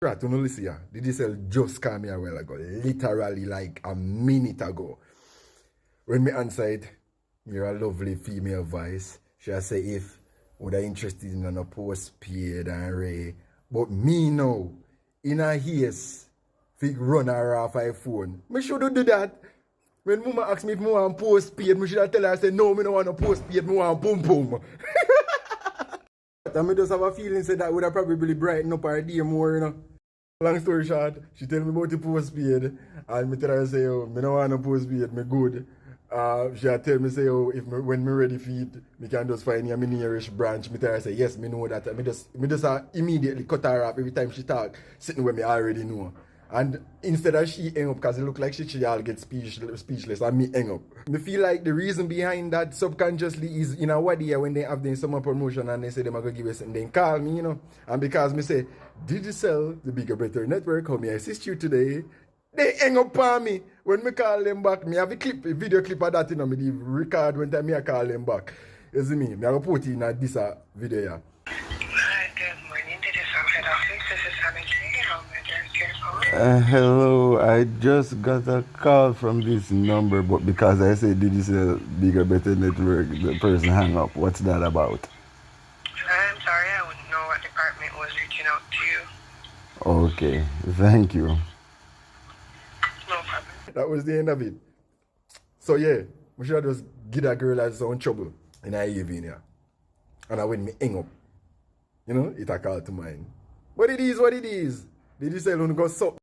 Right, you know, listen here. Did you sell just call me a while ago? Literally like a minute ago. When me answered, you're a lovely female voice. She say if would I interested in a postpaid and Ray. But me now, in a haste, fig run her off her phone. Me should do that. When mama asked me if I want postpaid, me should have tell her, say no, me don't want no postpaid, me want boom boom. And me just have a feeling say that would have probably brighten up her day more, you know. Long story short, she tell me about the postpaid, and me tell her say, oh, me don't want no postpaid, me good. She tell me say, oh, if me, when me ready for it, me can just find a nearest branch. Me tell her say, yes, me know that. And me just immediately cut her off every time she talk, sitting where me already know. And instead of she hang up, because it look like she all get speechless, and me hang up. Me feel like the reason behind that subconsciously is in a Wadia when they have the summer promotion and they say them are going to give us and then call me, you know. And because me say, did you sell the Bigger Better Network? How may I assist you today? They hang up on me. When me call them back, me have a video clip of that, you know, me the record when time me I call them back. You see me? Me have a put in this video here. Hi, good morning. This is our head office. This is Sammy J. How may I direct your call? Hello, I just got a call from this number, but because I said, did you say Bigger Better Network, the person hang up. What's that about? I'm sorry, I wouldn't know what department was reaching out to you. Okay, thank you. No problem. That was the end of it. So yeah, we should just give that girl her own trouble in her evening, yeah. And I when me hang up, you know, it a call to mine. But it is what it is. Did you say you go so?